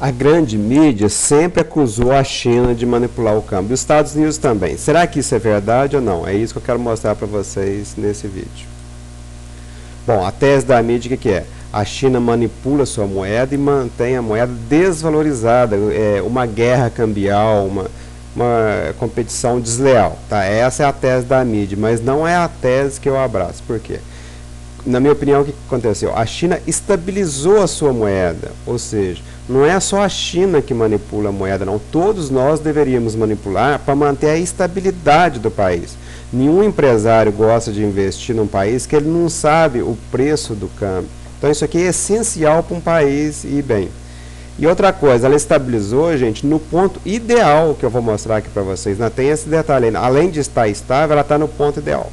A grande mídia sempre acusou a China de manipular o câmbio, os Estados Unidos também. Será que isso é verdade ou não? É isso que eu quero mostrar para vocês nesse vídeo. Bom, a tese da mídia o que é? A China manipula sua moeda e mantém a moeda desvalorizada, uma guerra cambial, uma competição desleal. Tá? Essa é a tese da mídia, mas não é a tese que eu abraço. Por quê? Na minha opinião, o que aconteceu? A China estabilizou a sua moeda, ou seja, não é só a China que manipula a moeda, não. Todos nós deveríamos manipular para manter a estabilidade do país. Nenhum empresário gosta de investir num país que ele não sabe o preço do câmbio. Então isso aqui é essencial para um país ir bem. E outra coisa, ela estabilizou, gente, no ponto ideal que eu vou mostrar aqui para vocês. Não tem esse detalhe aí. Além de estar estável, ela está no ponto ideal.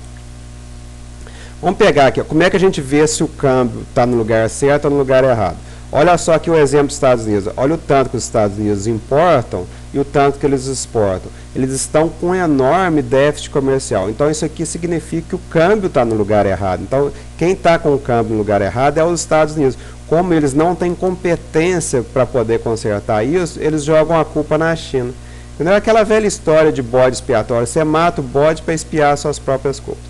Vamos pegar aqui, ó, como é que a gente vê se o câmbio está no lugar certo ou no lugar errado. Olha só aqui o exemplo dos Estados Unidos. Olha o tanto que os Estados Unidos importam e o tanto que eles exportam. Eles estão com um enorme déficit comercial. Então isso aqui significa que o câmbio está no lugar errado. Então quem está com o câmbio no lugar errado é os Estados Unidos. Como eles não têm competência para poder consertar isso, eles jogam a culpa na China. Entendeu? Aquela velha história de bode expiatório. Você mata o bode para expiar suas próprias culpas.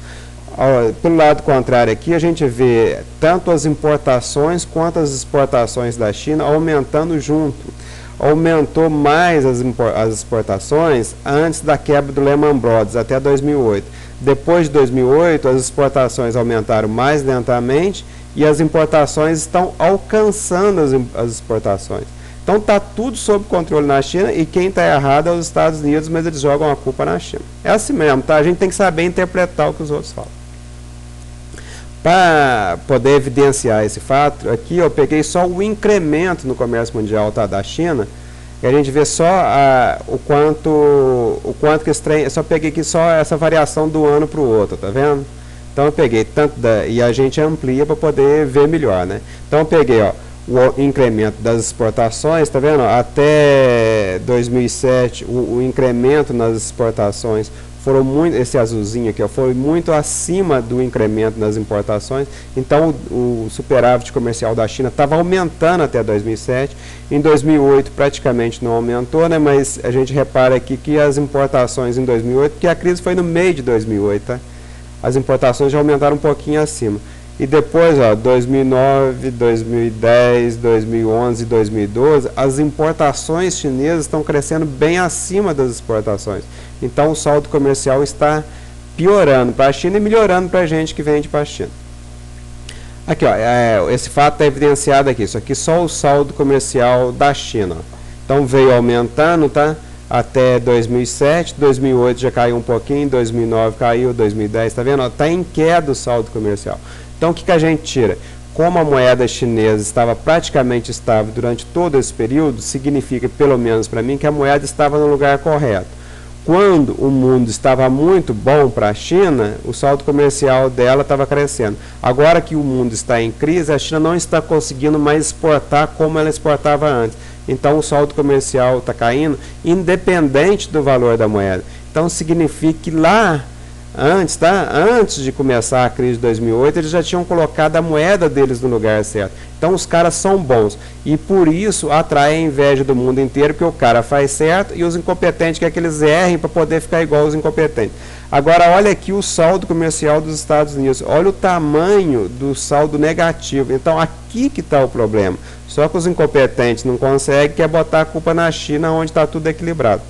Pelo lado contrário aqui, a gente vê tanto as importações quanto as exportações da China aumentando junto. Aumentou mais as exportações antes da quebra do Lehman Brothers, até 2008. Depois de 2008, as exportações aumentaram mais lentamente e as importações estão alcançando as exportações. Então está tudo sob controle na China e quem está errado é os Estados Unidos, mas eles jogam a culpa na China. É assim mesmo, tá? A gente tem que saber interpretar o que os outros falam. Para poder evidenciar esse fato, aqui eu peguei só o incremento no comércio mundial, tá, da China, e a gente vê só o quanto que estranho, eu só peguei aqui só essa variação do ano para o outro, tá vendo? Então eu peguei tanto e a gente amplia para poder ver melhor, né? Então eu peguei, ó, o incremento das exportações, tá vendo? Até 2007, o incremento nas exportações foram muito, esse azulzinho aqui, ó, foi muito acima do incremento nas importações. Então o superávit comercial da China estava aumentando até 2007. Em 2008 praticamente não aumentou, né? Mas a gente repara aqui que as importações em 2008, porque a crise foi no meio de 2008, tá? As importações já aumentaram um pouquinho acima. E depois, ó, 2009, 2010, 2011, 2012, as importações chinesas estão crescendo bem acima das exportações. Então o saldo comercial está piorando para a China e melhorando para a gente que vende para a China. Aqui, ó, esse fato está evidenciado aqui. Isso aqui só o saldo comercial da China. Então veio aumentando, tá? Até 2007, 2008 já caiu um pouquinho, 2009 caiu, 2010, tá vendo? Está em queda o saldo comercial. Então o que a gente tira? Como a moeda chinesa estava praticamente estável durante todo esse período, significa, pelo menos para mim, que a moeda estava no lugar correto. Quando o mundo estava muito bom para a China, o saldo comercial dela estava crescendo. Agora que o mundo está em crise, a China não está conseguindo mais exportar como ela exportava antes. Então o saldo comercial está caindo, independente do valor da moeda. Então significa que lá antes, tá? Antes de começar a crise de 2008, eles já tinham colocado a moeda deles no lugar certo. Então os caras são bons e por isso atraem a inveja do mundo inteiro, porque o cara faz certo e os incompetentes querem que eles errem para poder ficar igual aos incompetentes. Agora olha aqui o saldo comercial dos Estados Unidos, olha o tamanho do saldo negativo. Então aqui que está o problema. Só que os incompetentes não conseguem, quer botar a culpa na China, onde está tudo equilibrado.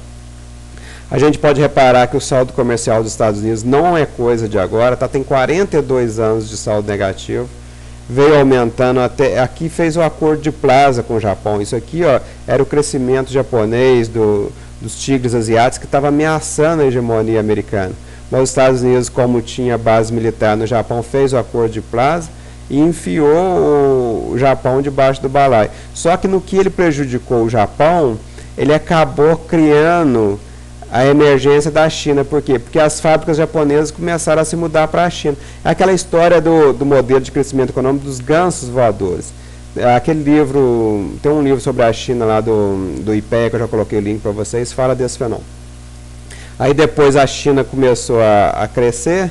A gente pode reparar que o saldo comercial dos Estados Unidos não é coisa de agora, tá? Tem 42 anos de saldo negativo, veio aumentando até, aqui fez o acordo de Plaza com o Japão, isso aqui, ó, era o crescimento japonês dos tigres asiáticos que estava ameaçando a hegemonia americana. Mas os Estados Unidos, como tinha base militar no Japão, fez o acordo de Plaza e enfiou o Japão debaixo do balaio. Só que no que ele prejudicou o Japão, ele acabou criando a emergência da China. Por quê? Porque as fábricas japonesas começaram a se mudar para a China. É aquela história do modelo de crescimento econômico dos gansos voadores. Aquele livro, tem um livro sobre a China lá do IPEA, que eu já coloquei o link para vocês, fala desse fenômeno. Aí depois a China começou a crescer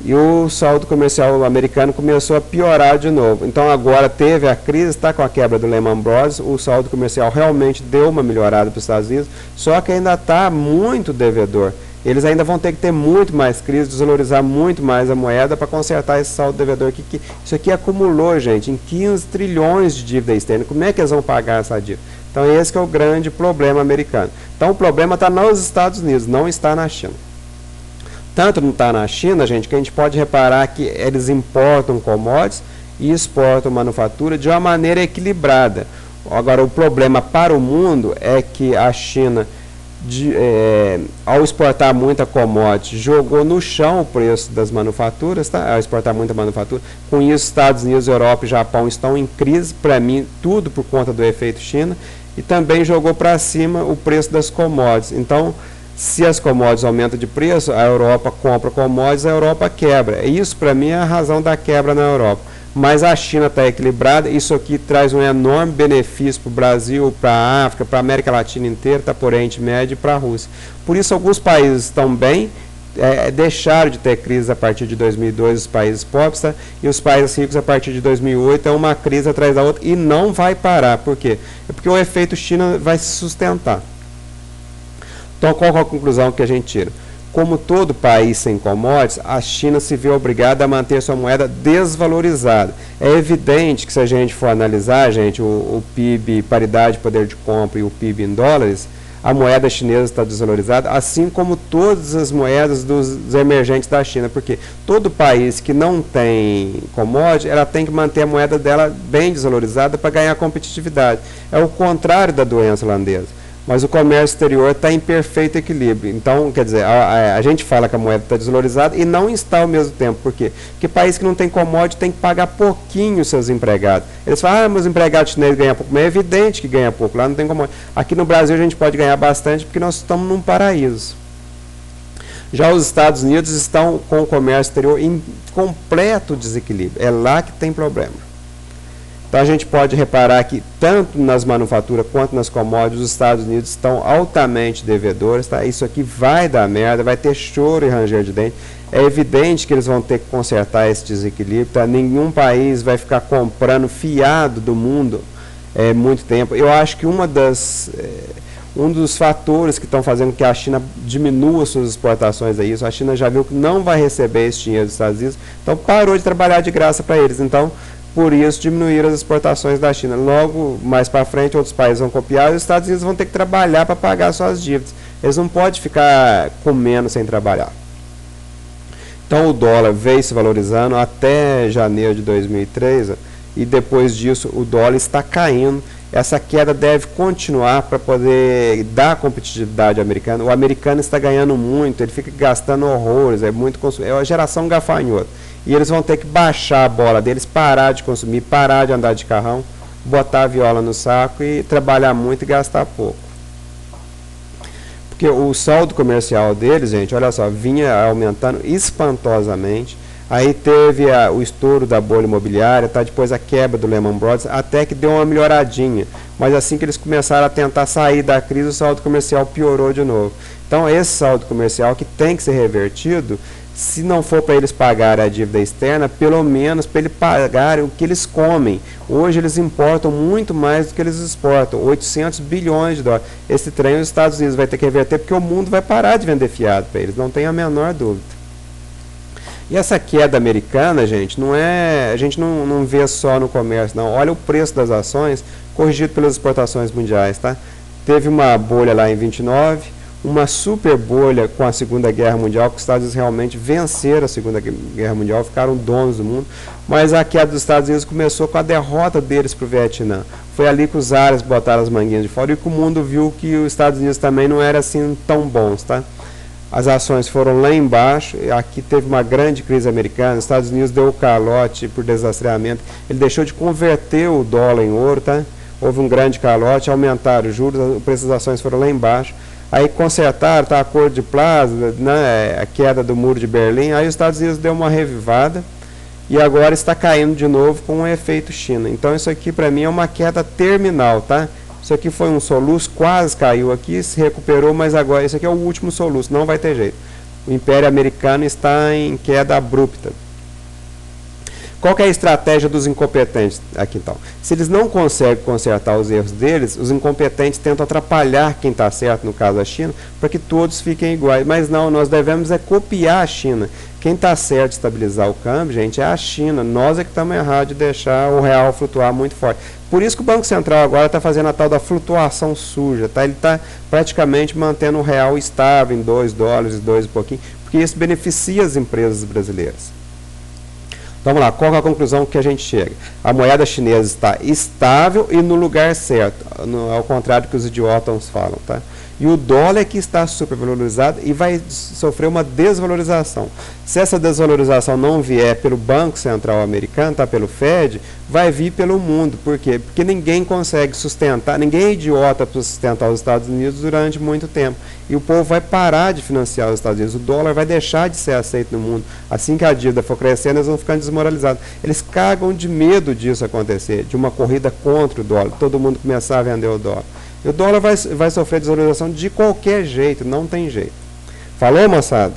e o saldo comercial americano começou a piorar de novo. Então agora teve a crise, está com a quebra do Lehman Brothers, o saldo comercial realmente deu uma melhorada para os Estados Unidos, só que ainda está muito devedor. Eles ainda vão ter que ter muito mais crise, desvalorizar muito mais a moeda para consertar esse saldo devedor aqui. Que isso aqui acumulou, gente, em 15 trilhões de dívida externa. Como é que eles vão pagar essa dívida? Então esse que é o grande problema americano. Então o problema está nos Estados Unidos, não está na China. Tanto não está na China, gente, que a gente pode reparar que eles importam commodities e exportam manufatura de uma maneira equilibrada. Agora, o problema para o mundo é que a China, ao exportar muita commodity, jogou no chão o preço das manufaturas, tá? Ao exportar muita manufatura. Com isso, Estados Unidos, Europa e Japão estão em crise, para mim, tudo por conta do efeito China, e também jogou para cima o preço das commodities. Então, se as commodities aumentam de preço, a Europa compra commodities, a Europa quebra. Isso, para mim, é a razão da quebra na Europa. Mas a China está equilibrada, isso aqui traz um enorme benefício para o Brasil, para a África, para a América Latina inteira, para o Oriente Médio e para a Rússia. Por isso, alguns países estão bem, deixaram de ter crise a partir de 2002, os países pobres, tá? E os países ricos a partir de 2008 é uma crise atrás da outra e não vai parar. Por quê? É porque o efeito China vai se sustentar. Então, qual é a conclusão que a gente tira? Como todo país sem commodities, a China se vê obrigada a manter sua moeda desvalorizada. É evidente que se a gente for analisar, gente, o PIB, paridade de poder de compra e o PIB em dólares, a moeda chinesa está desvalorizada, assim como todas as moedas dos emergentes da China, porque todo país que não tem commodity, ela tem que manter a moeda dela bem desvalorizada para ganhar competitividade. É o contrário da doença holandesa. Mas o comércio exterior está em perfeito equilíbrio. Então, quer dizer, a gente fala que a moeda está desvalorizada e não está ao mesmo tempo. Por quê? Porque país que não tem commodity tem que pagar pouquinho os seus empregados. Eles falam, meus empregados chineses ganham pouco. Mas é evidente que ganha pouco, lá não tem commodity. Aqui no Brasil a gente pode ganhar bastante porque nós estamos num paraíso. Já os Estados Unidos estão com o comércio exterior em completo desequilíbrio. É lá que tem problema. Então a gente pode reparar que tanto nas manufaturas quanto nas commodities os Estados Unidos estão altamente devedores, tá? Isso aqui vai dar merda, vai ter choro e ranger de dente. É evidente que eles vão ter que consertar esse desequilíbrio, tá? Nenhum país vai ficar comprando fiado do mundo muito tempo. Eu acho que um dos fatores que estão fazendo que a China diminua suas exportações é isso. A China já viu que não vai receber esse dinheiro dos Estados Unidos, então parou de trabalhar de graça para eles. Então, por isso, diminuir as exportações da China. Logo, mais para frente, outros países vão copiar e os Estados Unidos vão ter que trabalhar para pagar suas dívidas. Eles não podem ficar comendo sem trabalhar. Então, o dólar veio se valorizando até janeiro de 2003 e depois disso o dólar está caindo. Essa queda deve continuar para poder dar competitividade ao americano. O americano está ganhando muito, ele fica gastando horrores, é uma geração gafanhota. E eles vão ter que baixar a bola deles, parar de consumir, parar de andar de carrão, botar a viola no saco e trabalhar muito e gastar pouco. Porque o saldo comercial deles, gente, olha só, vinha aumentando espantosamente. Aí teve o estouro da bolha imobiliária, tá? Depois a quebra do Lehman Brothers, até que deu uma melhoradinha. Mas assim que eles começaram a tentar sair da crise, o saldo comercial piorou de novo. Então esse saldo comercial que tem que ser revertido, se não for para eles pagarem a dívida externa, pelo menos para eles pagarem o que eles comem. Hoje eles importam muito mais do que eles exportam, 800 bilhões de dólares. Esse trem os Estados Unidos vai ter que reverter porque o mundo vai parar de vender fiado para eles, não tem a menor dúvida. E essa queda americana, gente, a gente não vê só no comércio, não. Olha o preço das ações corrigido pelas exportações mundiais, tá? Teve uma bolha lá em 29, uma super bolha com a Segunda Guerra Mundial, que os Estados Unidos realmente venceram a Segunda Guerra Mundial, ficaram donos do mundo, mas a queda dos Estados Unidos começou com a derrota deles para o Vietnã. Foi ali que os árabes botaram as manguinhas de fora e que o mundo viu que os Estados Unidos também não eram assim tão bons, tá? As ações foram lá embaixo, aqui teve uma grande crise americana, os Estados Unidos deu o calote por desaceramento, ele deixou de converter o dólar em ouro, tá? Houve um grande calote, aumentaram os juros, o preço das ações foram lá embaixo, aí consertaram, tá, acordo de Plaza, né, a queda do muro de Berlim, aí os Estados Unidos deu uma revivada e agora está caindo de novo com o efeito China. Então isso aqui para mim é uma queda terminal, tá? Isso aqui foi um soluço, quase caiu aqui, se recuperou, mas agora esse aqui é o último soluço, não vai ter jeito. o Império Americano está em queda abrupta. Qual que é a estratégia dos incompetentes aqui então? Se eles não conseguem consertar os erros deles, os incompetentes tentam atrapalhar quem está certo, no caso a China, para que todos fiquem iguais. Mas não, nós devemos copiar a China. Quem está certo de estabilizar o câmbio, gente, é a China. Nós é que estamos errados de deixar o real flutuar muito forte. Por isso que o Banco Central agora está fazendo a tal da flutuação suja. Tá? Ele está praticamente mantendo o real estável em 2 dólares, 2 e pouquinho, porque isso beneficia as empresas brasileiras. Então, vamos lá, qual é a conclusão que a gente chega? A moeda chinesa está estável e no lugar certo, ao contrário do que os idiotas falam, tá? E o dólar é que está supervalorizado e vai sofrer uma desvalorização. Se essa desvalorização não vier pelo Banco Central americano, tá, pelo Fed, vai vir pelo mundo. Por quê? Porque ninguém consegue sustentar, ninguém é idiota para sustentar os Estados Unidos durante muito tempo. E o povo vai parar de financiar os Estados Unidos. O dólar vai deixar de ser aceito no mundo. Assim que a dívida for crescendo, eles vão ficando desmoralizados. Eles cagam de medo disso acontecer, de uma corrida contra o dólar, todo mundo começar a vender o dólar. E o dólar vai sofrer desvalorização de qualquer jeito, não tem jeito. Falou, moçada?